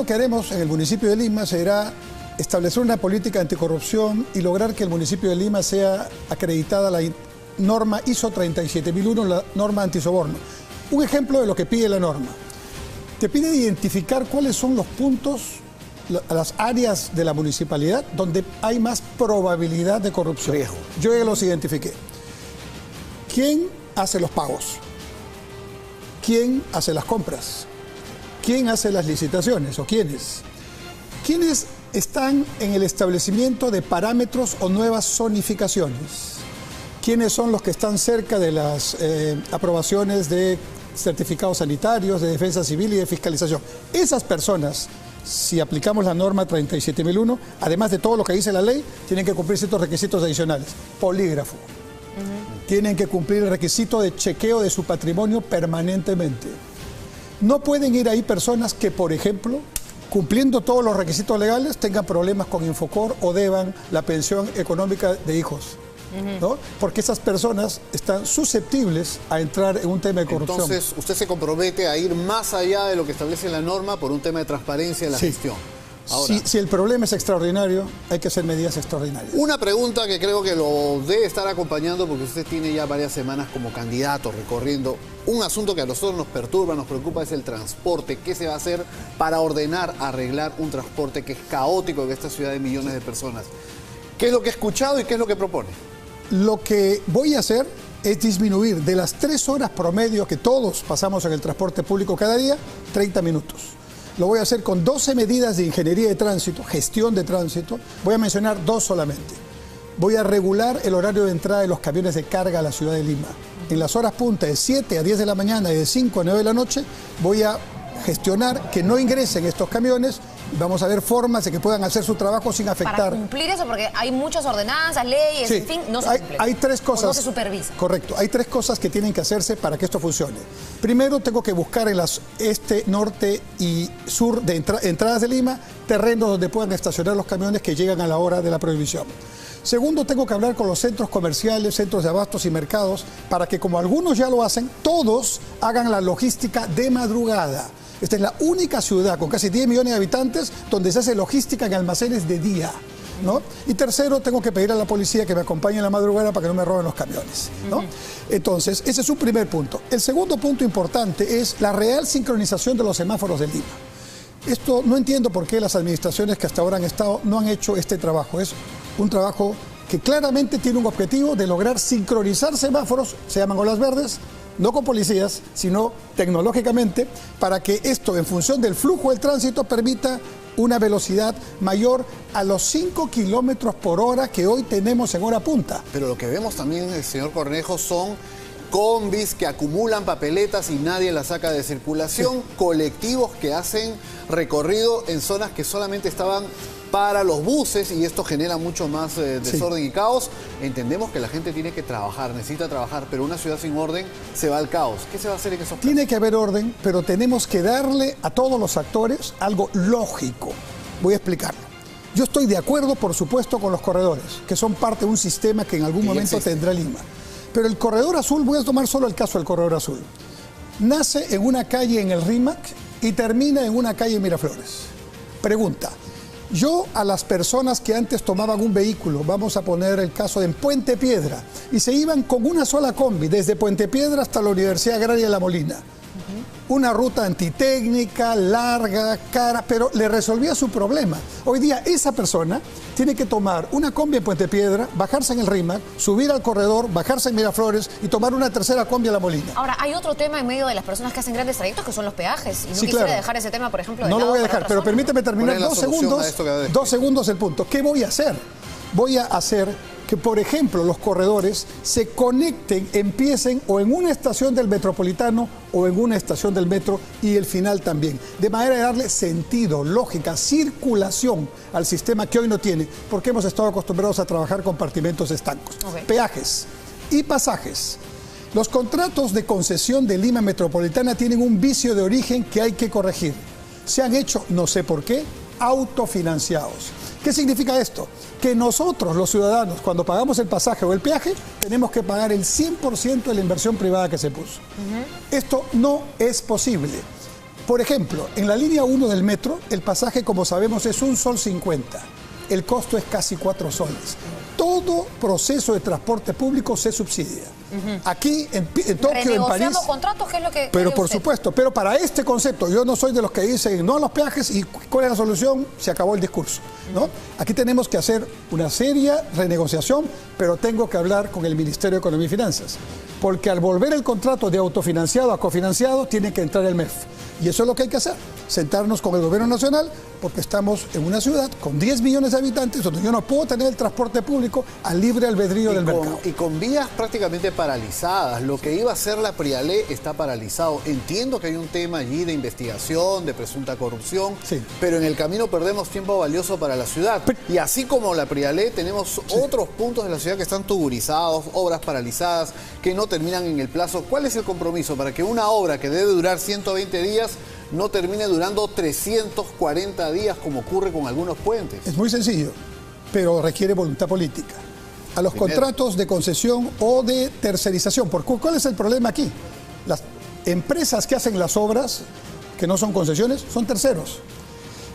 Lo que haremos en el municipio de Lima será establecer una política anticorrupción y lograr que el municipio de Lima sea acreditada la norma ISO 37001, la norma antisoborno. Un ejemplo de lo que pide la norma. Te pide identificar cuáles son los puntos, las áreas de la municipalidad donde hay más probabilidad de corrupción. Riesgo. Yo ya los identifiqué. ¿Quién hace los pagos? ¿Quién hace las compras? ¿Quién hace las licitaciones o quiénes? ¿Quiénes están en el establecimiento de parámetros o nuevas zonificaciones? ¿Quiénes son los que están cerca de las aprobaciones de certificados sanitarios, de defensa civil y de fiscalización? Esas personas, si aplicamos la norma 37001, además de todo lo que dice la ley, tienen que cumplir ciertos requisitos adicionales. Polígrafo. Tienen que cumplir el requisito de chequeo de su patrimonio permanentemente. No pueden ir ahí personas que, por ejemplo, cumpliendo todos los requisitos legales, tengan problemas con Infocor o deban la pensión económica de hijos, ¿no? Porque esas personas están susceptibles a entrar en un tema de corrupción. Entonces, usted se compromete a ir más allá de lo que establece la norma por un tema de transparencia en la gestión. Ahora, si el problema es extraordinario, hay que hacer medidas extraordinarias. una pregunta que creo que lo debe estar acompañando porque usted tiene ya varias semanas como candidato recorriendo. Un asunto que a nosotros nos perturba, nos preocupa es el transporte. ¿Qué se va a hacer para ordenar, arreglar un transporte que es caótico en esta ciudad de millones de personas? ¿Qué es lo que he escuchado y qué es lo que propone? Lo que voy a hacer es disminuir de las 3 horas promedio que todos pasamos en el transporte público cada día, 30 minutos. Lo voy a hacer con 12 medidas de ingeniería de tránsito, gestión de tránsito. Voy a mencionar 2 solamente. Voy a regular el horario de entrada de los camiones de carga a la ciudad de Lima. En las horas punta de 7 a 10 de la mañana y de 5 a 9 de la noche voy a gestionar que no ingresen estos camiones. Vamos a ver formas de que puedan hacer su trabajo sin afectar. Para cumplir eso, porque hay muchas ordenanzas, leyes, Sí, en fin, no se cumplen. hay 3 cosas. O no se supervisa. Correcto. Hay 3 cosas que tienen que hacerse para que esto funcione. Primero, tengo que buscar en las este, norte y sur de entradas de Lima terrenos donde puedan estacionar los camiones que llegan a la hora de la prohibición. Segundo, tengo que hablar con los centros comerciales, centros de abastos y mercados para que, como algunos ya lo hacen, todos hagan la logística de madrugada. Esta es la única ciudad con casi 10 millones de habitantes donde se hace logística en almacenes de día, ¿no? Y tercero, tengo que pedir a la policía que me acompañe en la madrugada para que no me roben los camiones, ¿no? Entonces, ese es un primer punto. El segundo punto importante es la real sincronización de los semáforos de Lima. Esto no entiendo por qué las administraciones que hasta ahora han estado no han hecho este trabajo. Es un trabajo que claramente tiene un objetivo de lograr sincronizar semáforos, se llaman olas verdes, no con policías, sino tecnológicamente, para que esto, en función del flujo del tránsito, permita una velocidad mayor a los 5 kilómetros por hora que hoy tenemos en hora punta. Pero lo que vemos también, señor Cornejo, son combis que acumulan papeletas y nadie las saca de circulación, colectivos que hacen recorrido en zonas que solamente estaban para los buses y esto genera mucho más desorden y caos. Entendemos que la gente tiene que trabajar, necesita trabajar, pero una ciudad sin orden se va al caos. ¿Qué se va a hacer en esos casos? Tiene que haber orden, pero tenemos que darle a todos los actores algo lógico. Voy a explicarlo. Yo estoy de acuerdo, por supuesto, con los corredores, que son parte de un sistema que en algún momento tendrá Lima. Pero el corredor azul, voy a tomar solo el caso del corredor azul, nace en una calle en el RIMAC y termina en una calle en Miraflores. Pregunta. Yo a las personas que antes tomaban un vehículo, vamos a poner el caso de Puente Piedra, y se iban con una sola combi, desde Puente Piedra hasta la Universidad Agraria de La Molina. Una ruta antitécnica, larga, cara, pero le resolvía su problema. Hoy día esa persona tiene que tomar una combi en Puente Piedra, bajarse en el RIMAC, subir al corredor, bajarse en Miraflores y tomar una tercera combi a La Molina. Ahora, hay otro tema en medio de las personas que hacen grandes trayectos que son los peajes. Y no Sí, quisiera claro. dejar ese tema, por ejemplo, de No lo lado voy a para dejar, otra pero zona. permíteme terminar ¿Cuál es la 2 solución segundos. a esto que acaba de decir? 2 segundos el punto. ¿Qué voy a hacer? Voy a hacer que, por ejemplo, los corredores se conecten, empiecen o en una estación del metropolitano o en una estación del metro y el final también, de manera de darle sentido, lógica, circulación al sistema que hoy no tiene, porque hemos estado acostumbrados a trabajar compartimentos estancos. Peajes y pasajes. Los contratos de concesión de Lima Metropolitana tienen un vicio de origen que hay que corregir. Se han hecho, no sé por qué, autofinanciados. ¿Qué significa esto? Que nosotros, los ciudadanos, cuando pagamos el pasaje o el peaje, tenemos que pagar el 100% de la inversión privada que se puso. Esto no es posible. Por ejemplo, en la línea 1 del metro, el pasaje, como sabemos, es $1.50. El costo es casi 4 soles. Todo proceso de transporte público se subsidia. Aquí, en Tokio, en París... contratos, ¿qué es lo que Pero por usted? Supuesto, pero para este concepto, yo no soy de los que dicen no a los peajes y ¿cuál es la solución? Se acabó el discurso, ¿no? Aquí tenemos que hacer una seria renegociación, pero tengo que hablar con el Ministerio de Economía y Finanzas, porque al volver el contrato de autofinanciado a cofinanciado, tiene que entrar el MEF. Y eso es lo que hay que hacer, sentarnos con el gobierno nacional, porque estamos en una ciudad con 10 millones de habitantes, donde yo no puedo tener el transporte público al libre albedrío del mercado. Y con vías prácticamente paralizadas. Lo que iba a ser la Prialé está paralizado. Entiendo que hay un tema allí de investigación, de presunta corrupción, sí, pero en el camino perdemos tiempo valioso para la ciudad. Y así como la Prialé, tenemos otros puntos de la ciudad que están tuburizados, obras paralizadas, que no terminan en el plazo. ¿Cuál es el compromiso para que una obra que debe durar 120 días no termine durando 340 días como ocurre con algunos puentes? Es muy sencillo, pero requiere voluntad política. A los Primero, contratos de concesión o de tercerización, porque ¿cuál es el problema aquí? Las empresas que hacen las obras, que no son concesiones, son terceros.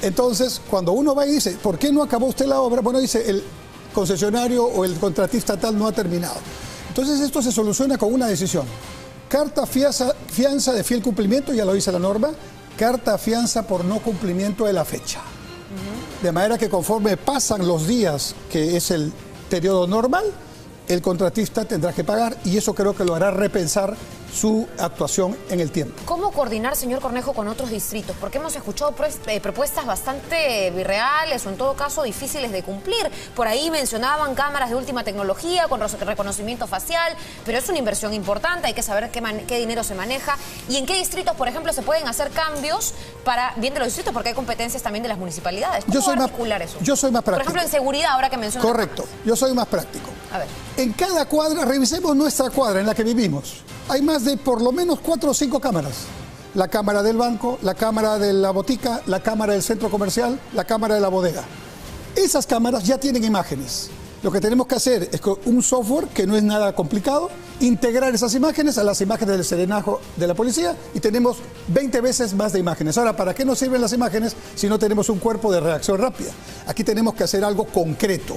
Entonces, cuando uno va y dice, ¿por qué no acabó usted la obra? Bueno, dice, el concesionario o el contratista tal no ha terminado. Entonces, esto se soluciona con una decisión. Carta fianza de fiel cumplimiento, ya lo dice la norma, carta fianza por no cumplimiento de la fecha. De manera que conforme pasan los días, que es el periodo normal, el contratista tendrá que pagar y eso creo que lo hará repensar su actuación en el tiempo. ¿Cómo coordinar, señor Cornejo, con otros distritos? Porque hemos escuchado propuestas bastante irreales o en todo caso difíciles de cumplir. Por ahí mencionaban cámaras de última tecnología con reconocimiento facial, pero es una inversión importante, hay que saber qué dinero se maneja y en qué distritos, por ejemplo, se pueden hacer cambios para bien de los distritos, porque hay competencias también de las municipalidades. ¿Cómo articular eso? Yo soy más práctico. Por ejemplo, en seguridad, ahora que mencionas. Correcto, yo soy más práctico. A ver. En cada cuadra, revisemos nuestra cuadra en la que vivimos. Hay más de por lo menos 4 o 5 cámaras. La cámara del banco, la cámara de la botica, la cámara del centro comercial, la cámara de la bodega. Esas cámaras ya tienen imágenes. Lo que tenemos que hacer es con un software que no es nada complicado, integrar esas imágenes a las imágenes del serenajo de la policía y tenemos 20 veces más de imágenes. Ahora, ¿para qué nos sirven las imágenes si no tenemos un cuerpo de reacción rápida? Aquí tenemos que hacer algo concreto.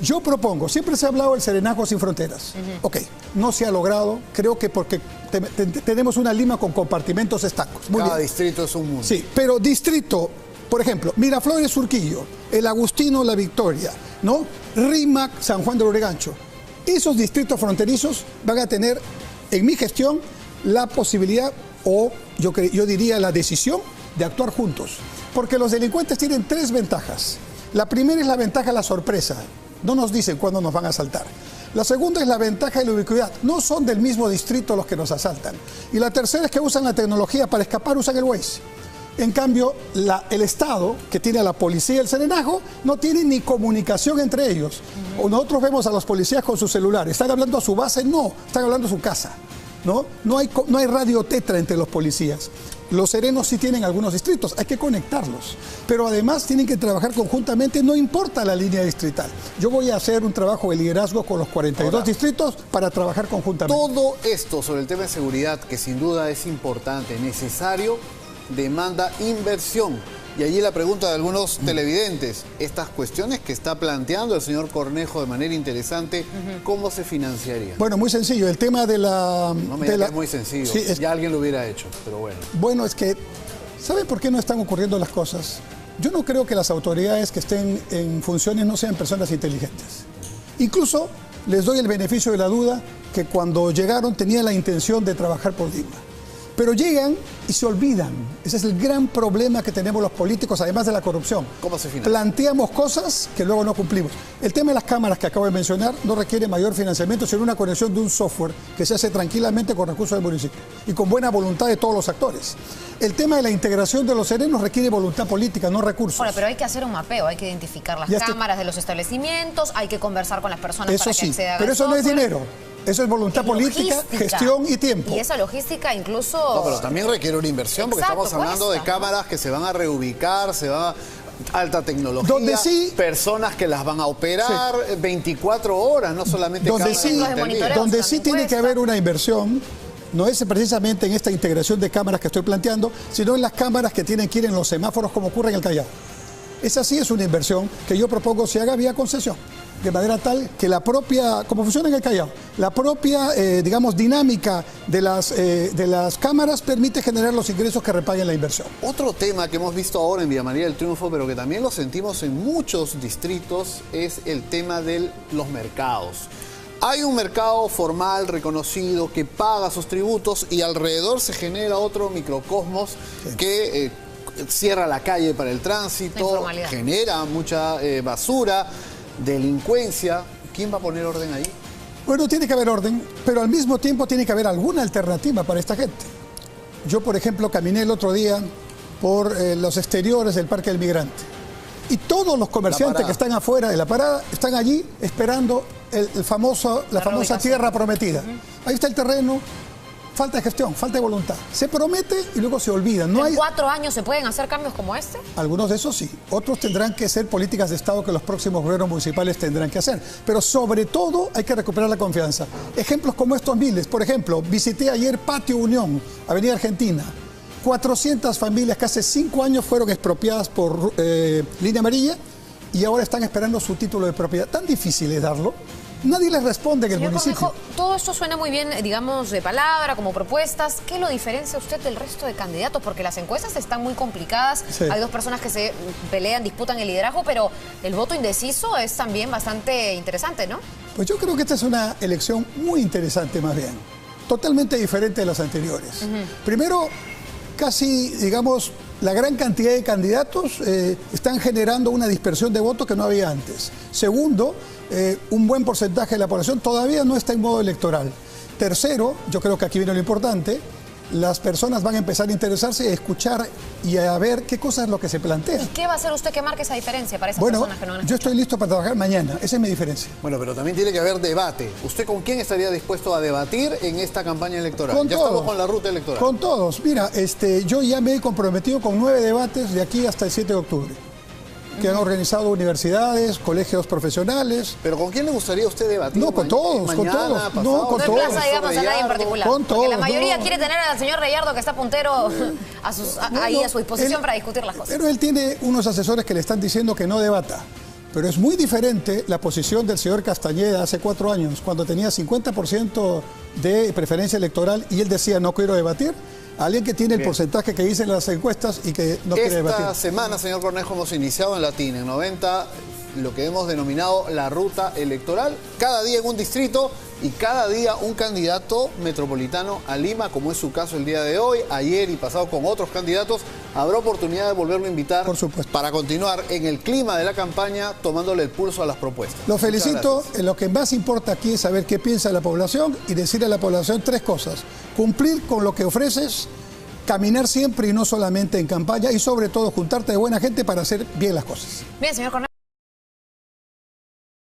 Yo propongo, siempre se ha hablado del serenajo sin fronteras. Ok, no se ha logrado, creo que porque tenemos una Lima con compartimentos estancos. Cada distrito es un mundo. Sí, pero distrito, por ejemplo, Miraflores, Surquillo, El Agustino, La Victoria, ¿no? Rímac, San Juan de Lurigancho. Esos distritos fronterizos van a tener, en mi gestión, la posibilidad, o yo diría la decisión, de actuar juntos. Porque los delincuentes tienen 3 ventajas. La primera es la ventaja de la sorpresa. No nos dicen cuándo nos van a asaltar. La segunda es la ventaja de la ubicuidad. No son del mismo distrito los que nos asaltan. Y la tercera es que usan la tecnología para escapar, usan el Waze. En cambio, el Estado, que tiene a la policía y el serenajo, no tiene ni comunicación entre ellos. O nosotros vemos a los policías con su celular. ¿Están hablando a su base? No, están hablando a su casa. No hay radio tetra entre los policías. Los serenos sí tienen algunos distritos, hay que conectarlos. Pero además tienen que trabajar conjuntamente, no importa la línea distrital. Yo voy a hacer un trabajo de liderazgo con los 42 distritos para trabajar conjuntamente. Todo esto sobre el tema de seguridad, que sin duda es importante, necesario, demanda inversión. Y allí la pregunta de algunos televidentes, estas cuestiones que está planteando el señor Cornejo de manera interesante, ¿cómo se financiaría? Bueno, muy sencillo, el tema de la... No me digas que es muy sencillo, sí, ya alguien lo hubiera hecho, pero bueno. Bueno, es que, ¿saben por qué no están ocurriendo las cosas? Yo no creo que las autoridades que estén en funciones no sean personas inteligentes. Incluso les doy el beneficio de la duda que cuando llegaron tenían la intención de trabajar por Lima. Pero llegan y se olvidan. Ese es el gran problema que tenemos los políticos, además de la corrupción. ¿Cómo se financia? Planteamos cosas que luego no cumplimos. El tema de las cámaras que acabo de mencionar no requiere mayor financiamiento, sino una conexión de un software que se hace tranquilamente con recursos del municipio y con buena voluntad de todos los actores. El tema de la integración de los serenos requiere voluntad política, no recursos. Bueno, pero hay que hacer un mapeo, hay que identificar las cámaras de los establecimientos, hay que conversar con las personas eso para sí, que acceda pero al eso no es software. dinero. Eso es voluntad política, gestión y tiempo. Y esa logística incluso... No, pero también requiere una inversión, porque Exacto, estamos hablando de cámaras que se van a reubicar, se va a alta tecnología, donde sí, personas que las van a operar 24 horas, no solamente donde cámaras. sí, donde sí tiene que haber una inversión no es precisamente en esta integración de cámaras que estoy planteando, sino en las cámaras que tienen que ir en los semáforos como ocurre en el Callao. Esa sí es una inversión que yo propongo se haga vía concesión, de manera tal que la propia, como funciona en el Callao, la propia, digamos, dinámica de las cámaras permite generar los ingresos que repaguen la inversión. Otro tema que hemos visto ahora en Villa María del Triunfo, pero que también lo sentimos en muchos distritos, es el tema de los mercados. Hay un mercado formal, reconocido, que paga sus tributos y alrededor se genera otro microcosmos que cierra la calle para el tránsito, genera mucha basura, delincuencia. ¿Quién va a poner orden ahí? Bueno, tiene que haber orden, pero al mismo tiempo tiene que haber alguna alternativa para esta gente. Yo, por ejemplo, caminé el otro día por los exteriores del Parque del Migrante y todos los comerciantes que están afuera de la parada están allí esperando la famosa tierra prometida. Ahí está el terreno. Falta de gestión, falta de voluntad. Se promete y luego se olvida. ¿En 4 años se pueden hacer cambios como este? Algunos de esos sí. Otros tendrán que ser políticas de Estado que los próximos gobiernos municipales tendrán que hacer. Pero sobre todo hay que recuperar la confianza. Ejemplos como estos miles. Por ejemplo, visité ayer Patio Unión, Avenida Argentina. 400 familias que hace 5 años fueron expropiadas por Línea Amarilla y ahora están esperando su título de propiedad. ¿Tan difícil es darlo? Nadie les responde en el municipio. Cornejo, todo esto suena muy bien, digamos, de palabra, como propuestas. ¿Qué lo diferencia usted del resto de candidatos? Porque las encuestas están muy complicadas. Sí. Hay 2 personas que se pelean, disputan el liderazgo, pero el voto indeciso es también bastante interesante, ¿no? Pues yo creo que esta es una elección muy interesante, más bien. Totalmente diferente de las anteriores. Primero, casi, digamos, la gran cantidad de candidatos están generando una dispersión de votos que no había antes. Segundo, un buen porcentaje de la población todavía no está en modo electoral. Tercero, yo creo que aquí viene lo importante, las personas van a empezar a interesarse, a escuchar y a ver qué cosa es lo que se plantea. ¿Y qué va a hacer usted que marque esa diferencia para esas personas que no han escuchado? Yo estoy listo para trabajar mañana, esa es mi diferencia. Bueno, pero también tiene que haber debate. ¿Usted con quién estaría dispuesto a debatir en esta campaña electoral? Con ya todos, estamos con la ruta electoral. Con todos. Mira, yo ya me he comprometido con 9 debates de aquí hasta el 7 de octubre. Que han organizado universidades, colegios profesionales. ¿Pero con quién le gustaría a usted debatir? No, con todos, mañana, con todos. Pasado, no, con todos. No emplaza, digamos, a nadie en particular. Con todos. Porque la mayoría quiere tener al señor Reyardo, que está puntero, ahí a su disposición para discutir las cosas. Pero él tiene unos asesores que le están diciendo que no debata. Pero es muy diferente la posición del señor Castañeda hace 4 años, cuando tenía 50% de preferencia electoral y él decía no quiero debatir. Alguien que tiene el porcentaje que dicen las encuestas y que no quiere debatir. Esta semana, señor Cornejo, hemos iniciado en Latina, en 90, lo que hemos denominado la ruta electoral. Cada día en un distrito y cada día un candidato metropolitano a Lima, como es su caso el día de hoy, ayer y pasado con otros candidatos. Habrá oportunidad de volverlo a invitar. Por supuesto. Para continuar en el clima de la campaña, tomándole el pulso a las propuestas. Lo felicito. Lo que más importa aquí es saber qué piensa la población y decirle a la población 3 cosas. Cumplir con lo que ofreces, caminar siempre y no solamente en campaña y sobre todo juntarte de buena gente para hacer bien las cosas. Bien, señor Cornejo.